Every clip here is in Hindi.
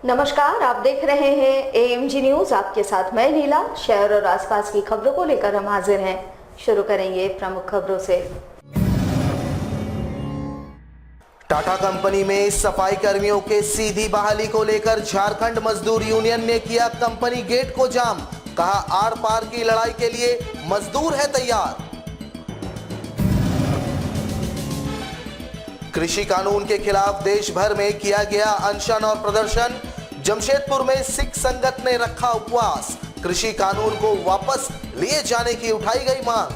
नमस्कार, आप देख रहे हैं एएमजी न्यूज। आपके साथ मैं नीला। शहर और आसपास की खबरों को लेकर हम हाजिर हैं। शुरू करेंगे प्रमुख खबरों से। टाटा कंपनी में सफाई कर्मियों के सीधी बहाली को लेकर झारखंड मजदूर यूनियन ने किया कंपनी गेट को जाम। कहा आर पार की लड़ाई के लिए मजदूर है तैयार। कृषि कानून के खिलाफ देश भर में किया गया अनशन और प्रदर्शन। जमशेदपुर में सिख संगत ने रखा उपवास। कृषि कानून को वापस लिए जाने की उठाई गई मांग।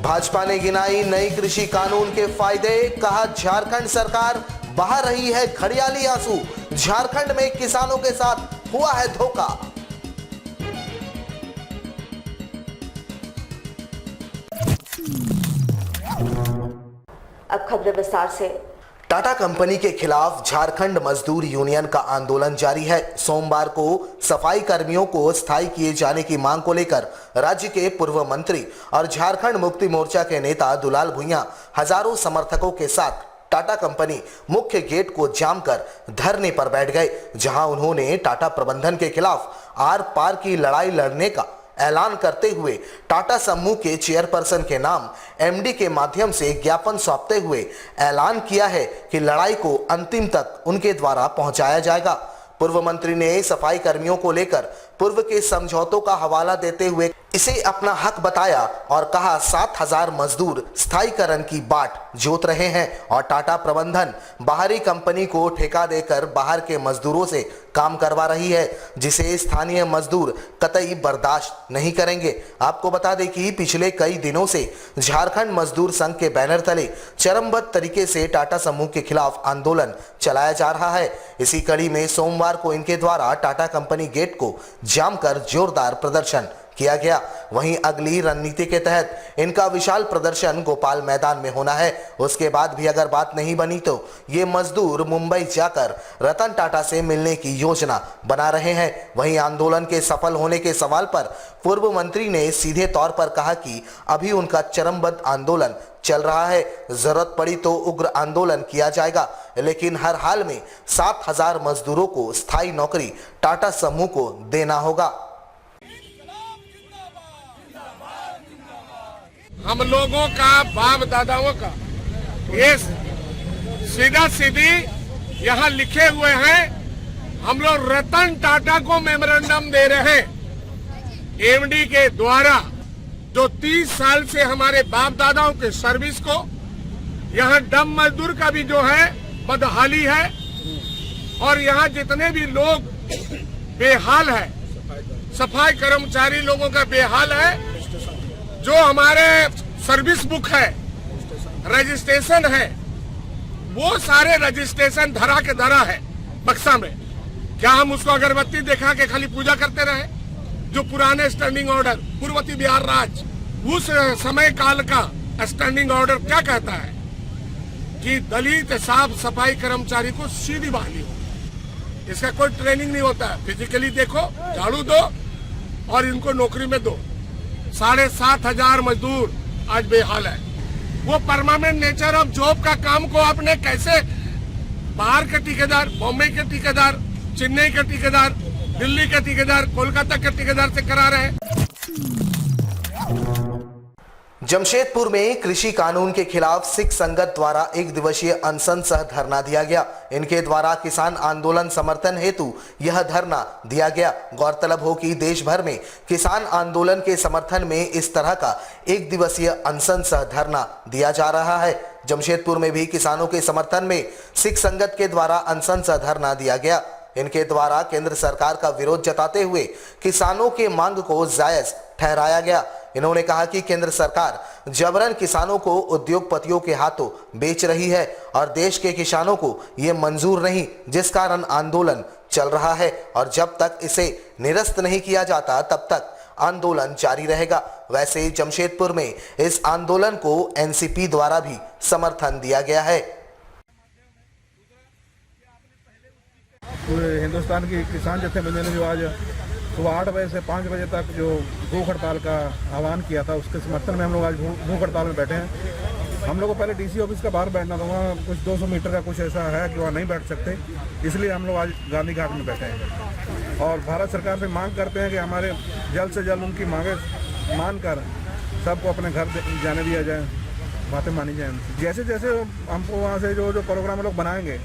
भाजपा ने गिनाई नई कृषि कानून के फायदे। कहा झारखंड सरकार बहा रही है घड़ियाली आंसू। झारखंड में किसानों के साथ हुआ है धोखा। अब खबरें विस्तार से। टाटा कंपनी के खिलाफ झारखंड मजदूर यूनियन का आंदोलन जारी है। सोमवार को सफाई कर्मियों को स्थायी किए जाने की मांग को लेकर राज्य के पूर्व मंत्री और झारखंड मुक्ति मोर्चा के नेता दुलाल भुइयां हजारों समर्थकों के साथ टाटा कंपनी मुख्य गेट को जाम कर धरने पर बैठ गए, जहां उन्होंने टाटा प्रबंधन के खिलाफ आर पार की लड़ाई लड़ने का ऐलान करते हुए टाटा समूह के चेयरपर्सन के नाम एमडी के माध्यम से ज्ञापन सौंपते हुए ऐलान किया है कि लड़ाई को अंतिम तक उनके द्वारा पहुंचाया जाएगा। पूर्व मंत्री ने सफाई कर्मियों को लेकर पूर्व के समझौतों का हवाला देते हुए इसे अपना हक बताया और कहा 7,000 मजदूर स्थायीकरण की बाट जोत रहे हैं और टाटा प्रबंधन बाहरी कंपनी को ठेका देकर बाहर के मजदूरों से काम करवा रही है, जिसे स्थानीय मजदूर कतई बर्दाश्त नहीं करेंगे। आपको बता दें कि पिछले कई दिनों से झारखंड मजदूर संघ के बैनर तले चरमबद्ध तरीके से टाटा समूह के खिलाफ आंदोलन चलाया जा रहा है। इसी कड़ी में सोमवार को इनके द्वारा टाटा कंपनी गेट को जाम कर जोरदार प्रदर्शन किया गया। वहीं अगली रणनीति के तहत इनका विशाल प्रदर्शन गोपाल मैदान में होना है। उसके बाद भी अगर बात नहीं बनी तो ये मजदूर मुंबई जाकर रतन टाटा से मिलने की योजना बना रहे हैं। वहीं आंदोलन के सफल होने के सवाल पर पूर्व मंत्री ने सीधे तौर पर कहा कि अभी उनका चरमबद्ध आंदोलन चल रहा है, जरूरत पड़ी तो उग्र आंदोलन किया जाएगा, लेकिन हर हाल में 7,000 मजदूरों को स्थायी नौकरी टाटा समूह को देना होगा। हम लोगों का बाप दादाओं का ये सीधा सीधी यहाँ लिखे हुए हैं। हम लोग रतन टाटा को मेमोरेंडम दे रहे हैं। एमडी के द्वारा जो 30 साल से हमारे बाप दादाओं के सर्विस को यहाँ डम मजदूर का भी जो है बदहाली है और यहाँ जितने भी लोग बेहाल है, सफाई कर्मचारी लोगों का बेहाल है। जो हमारे सर्विस बुक है, रजिस्ट्रेशन है, वो सारे रजिस्ट्रेशन धरा के धरा है बक्सा में। क्या हम उसको अगरबत्ती दिखा के खाली पूजा करते रहे? जो पुराने स्टैंडिंग ऑर्डर पूर्ववर्ती बिहार राज्य उस समय काल का स्टैंडिंग ऑर्डर क्या कहता है कि दलित साफ सफाई कर्मचारी को सीधी बहाली हो। इसका कोई ट्रेनिंग नहीं होता है। फिजिकली देखो, झाड़ू दो और इनको नौकरी में दो। 7,500 मजदूर आज बेहाल है। वो परमानेंट नेचर ऑफ जॉब का काम को आपने कैसे बाहर के ठेकेदार, बॉम्बे के ठेकेदार, चेन्नई के ठेकेदार, दिल्ली के ठेकेदार, कोलकाता के ठेकेदार से करा रहे हैं। जमशेदपुर में कृषि कानून के खिलाफ सिख संगत द्वारा एक दिवसीय अनशन सह धरना दिया गया। इनके द्वारा किसान आंदोलन समर्थन हेतु यह धरना दिया गया। गौरतलब हो कि देश भर में किसान आंदोलन के समर्थन में इस तरह का एक दिवसीय अनशन सह धरना दिया जा रहा है। जमशेदपुर में भी किसानों के समर्थन में सिख संगत के द्वारा अनशन सह धरना दिया गया। इनके द्वारा केंद्र सरकार का विरोध जताते हुए किसानों के मांग को जायज ठहराया गया। इन्होंने कहा कि केंद्र सरकार जबरन किसानों को उद्योगपतियों के हाथों बेच रही है और देश के किसानों को ये मंजूर नहीं, जिस कारण आंदोलन चल रहा है और जब तक इसे निरस्त नहीं किया जाता तब तक आंदोलन जारी रहेगा। वैसे जमशेदपुर में इस आंदोलन को एनसीपी द्वारा भी समर्थन दिया गया है। पूरे हिंदुस्तान की किसान जत्थेबंदी ने जो आज सुबह 8 बजे से 5 बजे तक जो भूख हड़ताल का आह्वान किया था, उसके समर्थन में हम लोग आज भूख हड़ताल में बैठे हैं। हम लोग को पहले डीसी ऑफिस का बाहर बैठना था, वहाँ कुछ 200 मीटर का कुछ ऐसा है कि वहाँ नहीं बैठ सकते, इसलिए हम लोग आज गांधी घाट में बैठे हैं और भारत सरकार से मांग करते हैं कि हमारे जल्द से जल्द उनकी मांगे मानकर सबको अपने घर जाने दिया जाए, बातें मानी जाए। जैसे जैसे हमको वहाँ से जो प्रोग्राम लोग बनाएंगे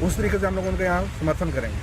उस तरीके से हम लोग उनके यहाँ समर्थन करेंगे।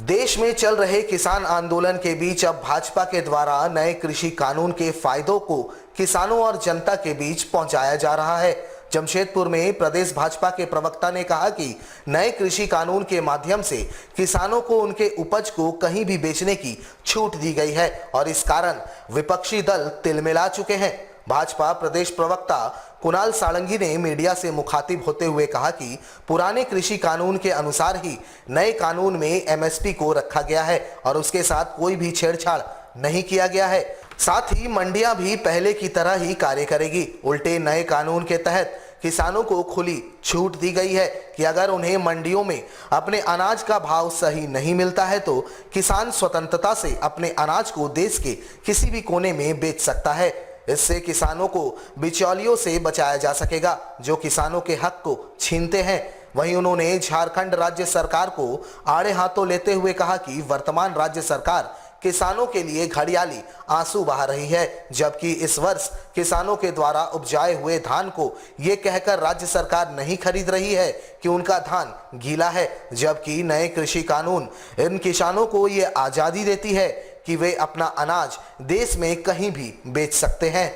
देश में चल रहे किसान आंदोलन के बीच अब भाजपा के द्वारा नए कृषि कानून के फायदों को किसानों और जनता के बीच पहुंचाया जा रहा है। जमशेदपुर में प्रदेश भाजपा के प्रवक्ता ने कहा कि नए कृषि कानून के माध्यम से किसानों को उनके उपज को कहीं भी बेचने की छूट दी गई है और इस कारण विपक्षी दल तिलमिला चुके हैं। भाजपा प्रदेश प्रवक्ता कुणाल साळंगी ने मीडिया से मुखातिब होते हुए कहा कि पुराने कृषि कानून के अनुसार ही नए कानून में एमएसपी को रखा गया है और उसके साथ कोई भी छेड़छाड़ नहीं किया गया है। साथ ही मंडियां भी पहले की तरह ही कार्य करेगी। उल्टे नए कानून के तहत किसानों को खुली छूट दी गई है कि अगर उन्हें मंडियों में अपने अनाज का भाव सही नहीं मिलता है तो किसान स्वतंत्रता से अपने अनाज को देश के किसी भी कोने में बेच सकता है। इससे किसानों को बिचौलियों से बचाया जा सकेगा जो किसानों के हक को छीनते हैं। वहीं उन्होंने झारखंड राज्य सरकार को आड़े हाथों लेते हुए कहा कि वर्तमान राज्य सरकार किसानों के लिए घड़ियाली आंसू बहा रही है, जबकि इस वर्ष किसानों के द्वारा उपजाए हुए धान को ये कहकर राज्य सरकार नहीं खरीद रही है कि उनका धान गीला है, जबकि नए कृषि कानून इन किसानों को ये आज़ादी देती है कि वे अपना अनाज देश में कहीं भी बेच सकते हैं।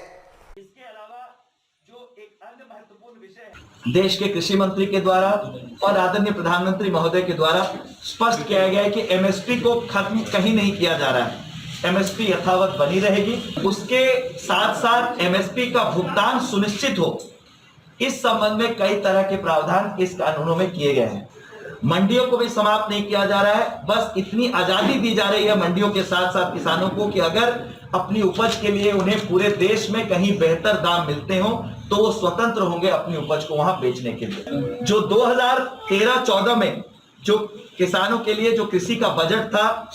इसके अलावा जो एक अन्य महत्वपूर्ण विषय देश के कृषि मंत्री के द्वारा और आदरणीय प्रधानमंत्री महोदय के द्वारा स्पष्ट किया गया है कि एमएसपी को खत्म कहीं नहीं किया जा रहा है। एमएसपी यथावत बनी रहेगी, उसके साथ साथ एमएसपी का भुगतान सुनिश्चित हो, इस संबंध में कई तरह के प्रावधान इस कानूनों में किए गए हैं। मंडियों को भी समाप्त नहीं किया जा रहा है, बस इतनी आजादी दी जा रही है मंडियों के साथ साथ किसानों को कि अगर अपनी उपज के लिए उन्हें पूरे देश में कहीं बेहतर दाम मिलते हो तो वो स्वतंत्र होंगे अपनी उपज को वहां बेचने के लिए। जो 2013-14 में जो किसानों के लिए जो कृषि का बजट था,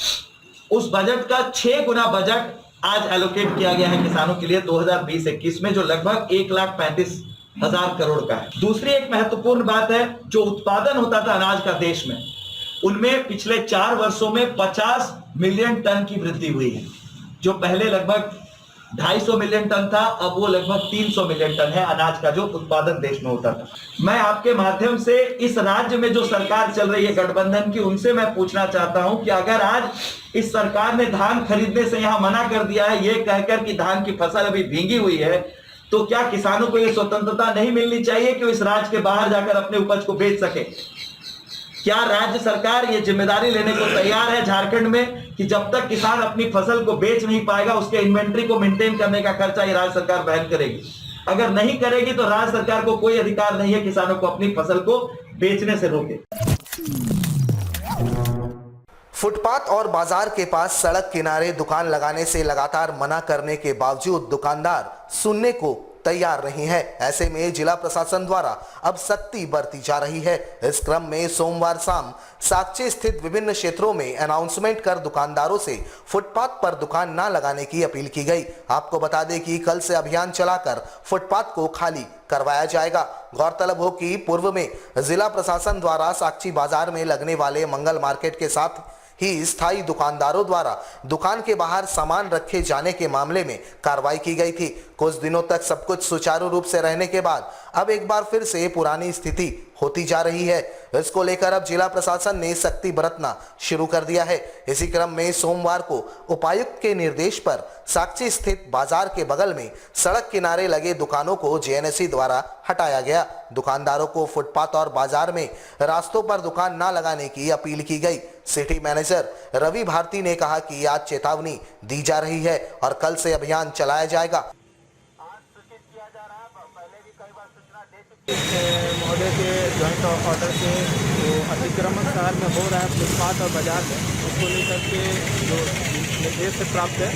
उस बजट का 6 गुना बजट आज एलोकेट किया गया है किसानों के लिए 2020-21 में, जो लगभग 1,35,000 करोड़ का है। दूसरी एक महत्वपूर्ण बात है, जो उत्पादन होता था अनाज का देश में, उनमें पिछले 4 वर्षों में 50 मिलियन टन की वृद्धि हुई है। जो पहले लगभग 250 मिलियन टन था, अब वो लगभग 300 मिलियन टन है अनाज का जो उत्पादन देश में होता था। मैं आपके माध्यम से इस राज्य में जो सरकार चल रही है गठबंधन की, उनसे मैं पूछना चाहता हूं कि अगर आज इस सरकार ने धान खरीदने से यहां मना कर दिया है, ये कहकर कि धान की फसल अभी भींगी हुई है, तो क्या किसानों को ये स्वतंत्रता नहीं मिलनी चाहिए कि वो इस राज्य के बाहर जाकर अपने उपज को बेच सके? क्या राज्य सरकार ये जिम्मेदारी लेने को तैयार है झारखंड में कि जब तक किसान अपनी फसल को बेच नहीं पाएगा उसके इन्वेंट्री को मेंटेन करने का खर्चा ये राज्य सरकार वहन करेगी? अगर नहीं करेगी तो राज्य सरकार को कोई अधिकार नहीं है किसानों को अपनी फसल को बेचने से रोके। फुटपाथ और बाजार के पास सड़क किनारे दुकान लगाने से लगातार मना करने के बावजूद दुकानदार सुनने को तैयार नहीं है। ऐसे में जिला प्रशासन द्वारा अब सख्ती बरती जा रही है। इस क्रम में सोमवार शाम साकची स्थित विभिन्न क्षेत्रों में अनाउंसमेंट कर दुकानदारों से फुटपाथ पर दुकान न लगाने की अपील की गई। आपको बता दें कि कल से अभियान चलाकर फुटपाथ को खाली करवाया जाएगा। गौरतलब हो कि पूर्व में जिला प्रशासन द्वारा साकची बाजार में लगने वाले मंगल मार्केट के साथ ही स्थायी दुकानदारों द्वारा दुकान के बाहर सामान रखे जाने के मामले में कार्रवाई की गई थी। कुछ दिनों तक सब कुछ सुचारू रूप से रहने के बाद अब एक बार फिर से पुरानी स्थिति होती जा रही है। इसको लेकर अब जिला प्रशासन ने सख्ती बरतना शुरू कर दिया है। इसी क्रम में सोमवार को उपायुक्त के निर्देश पर साकची स्थित बाजार के बगल में सड़क किनारे लगे दुकानों को जेएनएससी द्वारा हटाया गया। दुकानदारों को फुटपाथ और बाजार में रास्तों पर दुकान न लगाने की अपील की गई। सिटी मैनेजर रवि भारती ने कहा कि आज चेतावनी दी जा रही है और कल से अभियान चलाया जाएगा। महोदय के जॉइंट ऑर्डर से जो अतिक्रमण शहर में हो रहा है फुटपाथ और बाजार में, उसको लेकर के जो निर्देश प्राप्त है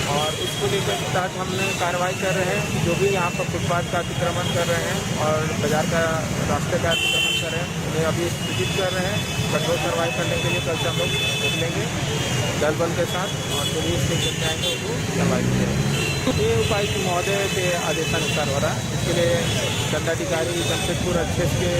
और उसको लेकर के तहत हमने कार्रवाई कर रहे हैं। जो भी यहाँ पर फुटपाथ का अतिक्रमण कर रहे हैं और बाजार का रास्ते का अतिक्रमण कर रहे हैं, उन्हें अभी सूचित कर रहे हैं। कठोर कार्रवाई करने के लिए कल से हम लोग निकलेंगे दल बल के साथ और पुलिस के जितने आएंगे उनको कार्रवाई करेंगे। ये उपायुक्त महोदय के आदेशानुसार हो रहा है। इसके लिए दंडाधिकारी जमशेदपुर अध्यक्ष के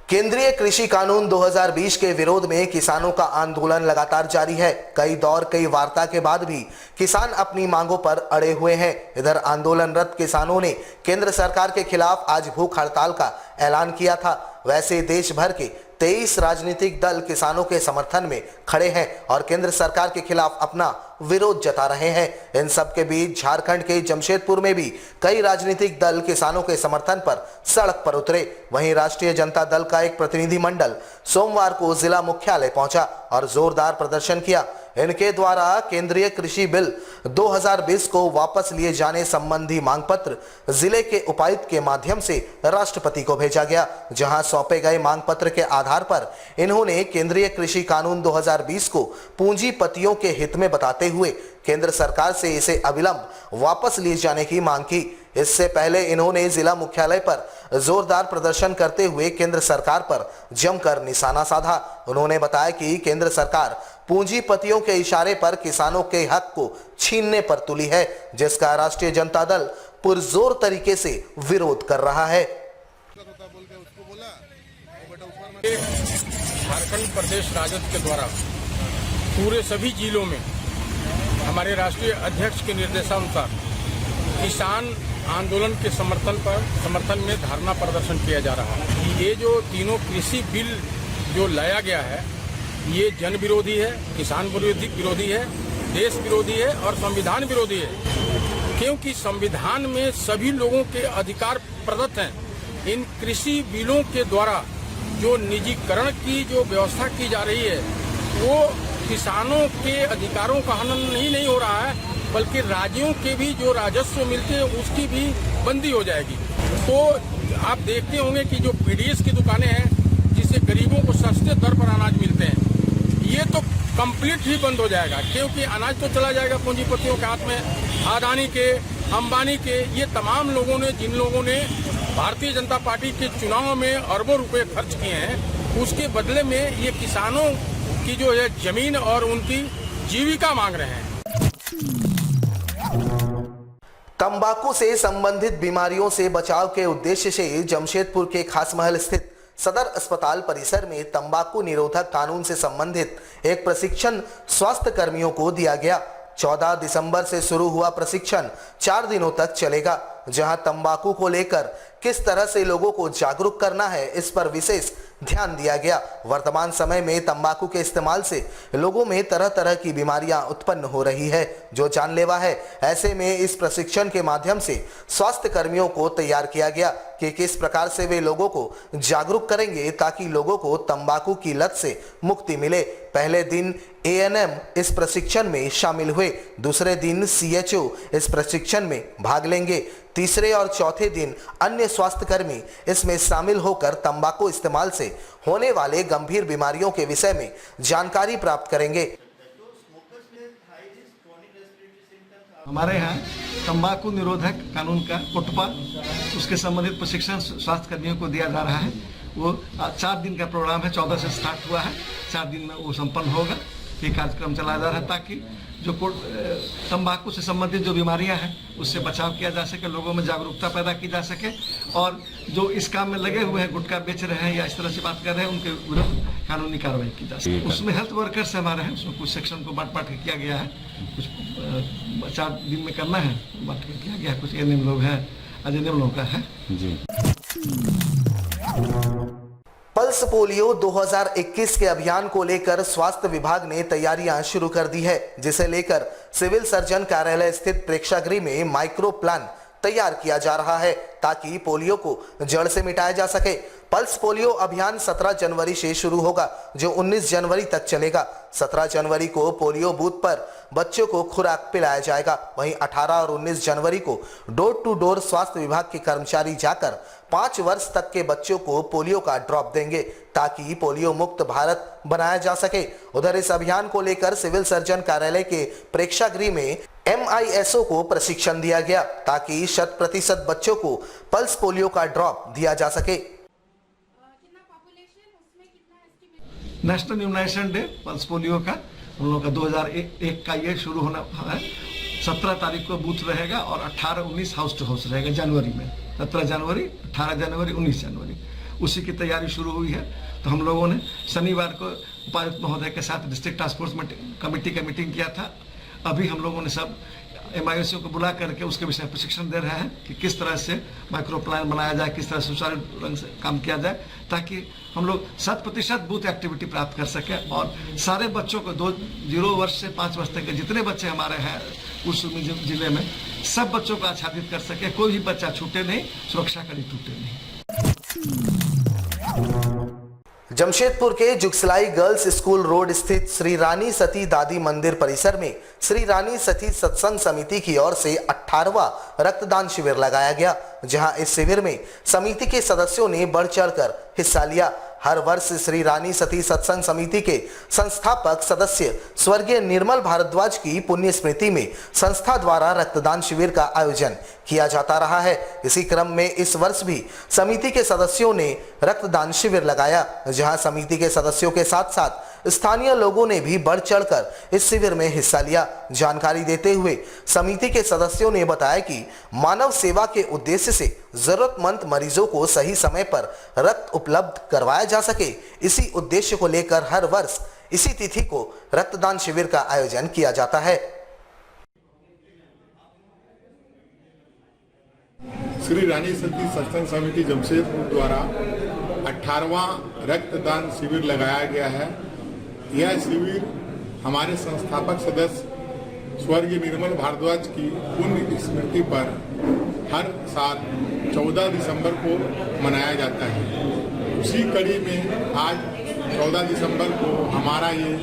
केंद्रीय कृषि कानून 2020 के विरोध में किसानों का आंदोलन लगातार जारी है। कई दौर कई वार्ता के बाद भी किसान अपनी मांगों पर अड़े हुए हैं। इधर आंदोलनरत किसानों ने केंद्र सरकार के खिलाफ आज भूख हड़ताल का ऐलान किया था। वैसे देश भर के 23 राजनीतिक दल किसानों के समर्थन में खड़े हैं और केंद्र सरकार के खिलाफ अपना विरोध जता रहे हैं। इन सब के बीच झारखंड के जमशेदपुर में भी कई राजनीतिक दल किसानों के समर्थन पर सड़क पर उतरे। वहीं राष्ट्रीय जनता दल का एक प्रतिनिधि मंडल सोमवार को जिला मुख्यालय पहुंचा और जोरदार प्रदर्शन किया। इनके द्वारा केंद्रीय कृषि बिल 2020 को वापस लिए जाने संबंधी मांग पत्र जिले के उपायुक्त के माध्यम से राष्ट्रपति को भेजा गया, जहां सौंपे गए मांग पत्र के आधार पर इन्होंने केंद्रीय कृषि कानून 2020 को पूंजीपतियों के हित में बताते हुए केंद्र सरकार से इसे अविलंब वापस लिए जाने की मांग की। इससे पहले इन्होंने जिला मुख्यालय पर जोरदार प्रदर्शन करते हुए केंद्र सरकार पर जमकर निशाना साधा। उन्होंने बताया कि केंद्र सरकार पूंजीपतियों के इशारे पर किसानों के हक को छीनने पर तुली है, जिसका राष्ट्रीय जनता दल पुरजोर तरीके से विरोध कर रहा है। झारखंड प्रदेश राजद के द्वारा पूरे सभी जिलों में हमारे राष्ट्रीय अध्यक्ष के निर्देशानुसार किसान आंदोलन के समर्थन में धरना प्रदर्शन किया जा रहा है। ये जो तीनों कृषि बिल जो लाया गया है, ये जन विरोधी है, किसान विरोधी है, देश विरोधी है और संविधान विरोधी है, क्योंकि संविधान में सभी लोगों के अधिकार प्रदत्त हैं। इन कृषि बिलों के द्वारा जो निजीकरण की जो व्यवस्था की जा रही है, वो किसानों के अधिकारों का हनन नहीं हो रहा है, बल्कि राज्यों के भी जो राजस्व मिलते हैं उसकी भी बंदी हो जाएगी। तो आप देखते होंगे कि जो पीडीएस की दुकानें हैं, जिससे गरीबों को सस्ते दर पर अनाज मिलते हैं, ये तो कंप्लीट ही बंद हो जाएगा, क्योंकि अनाज तो चला जाएगा पूंजीपतियों के हाथ में। अदानी के, अंबानी के, ये तमाम लोगों ने, जिन लोगों ने भारतीय जनता पार्टी के चुनाव में अरबों रुपए खर्च किए हैं, उसके बदले में ये किसानों की जो है जमीन और उनकी जीविका मांग रहे हैं। तंबाकू से संबंधित बीमारियों से बचाव के उद्देश्य से जमशेदपुर के खासमहल स्थित सदर अस्पताल परिसर में तंबाकू निरोधक कानून से संबंधित एक प्रशिक्षण स्वास्थ्य कर्मियों को दिया गया। 14 दिसंबर से शुरू हुआ प्रशिक्षण 4 दिनों तक चलेगा, जहां तंबाकू को लेकर किस तरह से लोगों को जागरूक करना है, इस पर विशेष ध्यान दिया गया। वर्तमान समय में तंबाकू के इस्तेमाल से लोगों में तरह तरह की बीमारियां उत्पन्न हो रही है, जो जानलेवा है। ऐसे में इस प्रशिक्षण के माध्यम से स्वास्थ्य कर्मियों को तैयार किया गया कि किस प्रकार से वे लोगों को जागरूक करेंगे ताकि लोगों को तंबाकू की लत से मुक्ति मिले। पहले दिन एएनएम इस प्रशिक्षण में शामिल हुए, दूसरे दिन सीएचओ इस प्रशिक्षण में भाग लेंगे, तीसरे और चौथे दिन अन्य स्वास्थ्य कर्मी इसमें शामिल होकर तंबाकू इस्तेमाल से होने वाले गंभीर बीमारियों के विषय में जानकारी प्राप्त करेंगे। हमारे यहाँ तंबाकू निरोधक कानून का कोटपा, उसके संबंधित प्रशिक्षण स्वास्थ्य कर्मियों को दिया जा रहा है। वो 4 दिन का प्रोग्राम है, 14 से स्टार्ट हुआ है, 4 दिन में वो संपन्न होगा। ये कार्यक्रम चलाया जा रहा है ताकि जो तंबाकू से संबंधित जो बीमारियां हैं उससे बचाव किया जा सके, लोगों में जागरूकता पैदा की जा सके, और जो इस काम में लगे हुए हैं, गुटखा बेच रहे हैं या इस तरह से बात कर रहे हैं, उनके विरुद्ध कानूनी कार्रवाई की जा सके। उसमें हेल्थ वर्कर्स हमारे हैं, उसमें कुछ सेक्शन को बांट के किया गया है, कुछ 4 दिन में करना है, बांट के किया गया है। कुछ एएनएम लोग हैं, एएनएम लोगों का है जी। पल्स पोलियो 2021 के अभियान को लेकर स्वास्थ्य विभाग ने तैयारियां शुरू कर दी है, जिसे लेकर सिविल सर्जन कार्यालय स्थित प्रेक्षागृह में माइक्रो प्लान तैयार किया जा रहा है ताकि पोलियो को जड़ से मिटाया जा सके। पल्स पोलियो अभियान 17 जनवरी से शुरू होगा, जो 19 जनवरी तक चलेगा। 17 जनवरी को पोलियो बूथ पर बच्चों को खुराक पिलाया जाएगा। वहीं 18 और 19 जनवरी को डोर टू डोर स्वास्थ्य विभाग के कर्मचारी जाकर 5 वर्ष तक के बच्चों को पोलियो का ड्रॉप देंगे ताकि पोलियो मुक्त भारत बनाया जा सके। उधर इस अभियान को लेकर सिविल सर्जन कार्यालय के प्रेक्षागृह में MISO को प्रशिक्षण दिया गया ताकि 100% बच्चों को पल्स पोलियो का ड्रॉप दिया जा सके। National immunization day pulse polio का उन लोगों का 2001 का ये शुरू होना है। 17 तारीख को बूथ रहेगा और 18-19 हाउस टू हाउस रहेगा जनवरी में। 17 जनवरी, 18 जनवरी, 19 जनवरी, उसी की तैयारी शुरू हुई है। तो हम लोगों ने शनिवार को उपायुक्त महोदय के साथ डिस्ट्रिक्ट टास्क फोर्स कमेटी का मीटिंग किया था। अभी हम लोगों ने सब MIOC को बुला करके उसके विषय में प्रशिक्षण दे रहे हैं कि किस तरह से माइक्रो प्लान बनाया जाए, किस तरह से सुचारू ढंग से काम किया जाए, ताकि हम लोग 100% बूथ एक्टिविटी प्राप्त कर सकें और सारे बच्चों को 0 वर्ष से 5 वर्ष तक के जितने बच्चे हमारे हैं उस जिले में, सब बच्चों को आच्छादित कर सके। कोई भी बच्चा छूटे नहीं, सुरक्षा कड़ी टूटे नहीं। जमशेदपुर के जुगसलाई गर्ल्स स्कूल रोड स्थित श्री रानी सती दादी मंदिर परिसर में श्री रानी सती सत्संग समिति की ओर से 18वां रक्तदान शिविर लगाया गया, जहां इस शिविर में समिति के सदस्यों ने बढ़ चढ़कर हिस्सा लिया। हर वर्ष श्री रानी सती सत्संग समिति के संस्थापक सदस्य स्वर्गीय निर्मल भारद्वाज की पुण्य स्मृति में संस्था द्वारा रक्तदान शिविर का आयोजन किया जाता रहा है। इसी क्रम में इस वर्ष भी समिति के सदस्यों ने रक्तदान शिविर लगाया, जहां समिति के सदस्यों के साथ साथ स्थानीय लोगों ने भी बढ़ चढ़कर इस शिविर में हिस्सा लिया। जानकारी देते हुए समिति के सदस्यों ने बताया कि मानव सेवा के उद्देश्य से जरूरतमंद मरीजों को सही समय पर रक्त उपलब्ध करवाया जा सके, इसी उद्देश्य को लेकर हर वर्ष इसी तिथि को रक्तदान शिविर का आयोजन किया जाता है। श्री रानी सती सत्संग समिति जमशेदपुर द्वारा 18वां रक्तदान शिविर लगाया गया है। यह शिविर हमारे संस्थापक सदस्य स्वर्गीय निर्मल भारद्वाज की पुण्य स्मृति पर हर साल 14 दिसंबर को मनाया जाता है। उसी कड़ी में आज 14 दिसंबर को हमारा ये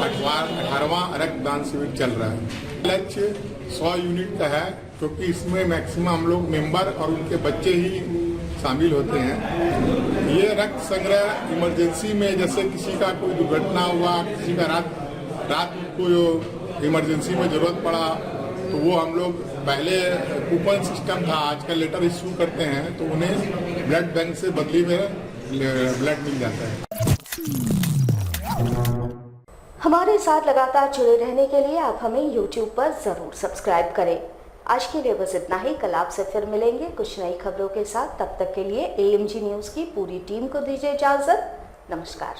18वां रक्तदान शिविर चल रहा है। लक्ष्य 100 यूनिट का है, क्योंकि इसमें मैक्सिमम हम लोग मेंबर और उनके बच्चे ही शामिल होते हैं। ये रक्त संग्रह इमरजेंसी में, जैसे किसी का कोई दुर्घटना हुआ, किसी का रात को इमरजेंसी में जरूरत पड़ा, तो वो हम लोग पहले कूपन सिस्टम था, आजकल लेटर इश्यू करते हैं, तो उन्हें ब्लड बैंक से बदली में ब्लड मिल जाता है। हमारे साथ लगातार जुड़े रहने के लिए आप हमें YouTube पर जरूर सब्सक्राइब करें। आज के लिए बस इतना ही। कल आपसे फिर मिलेंगे कुछ नई खबरों के साथ। तब तक के लिए AMG न्यूज़ की पूरी टीम को दीजिए इजाजत। नमस्कार।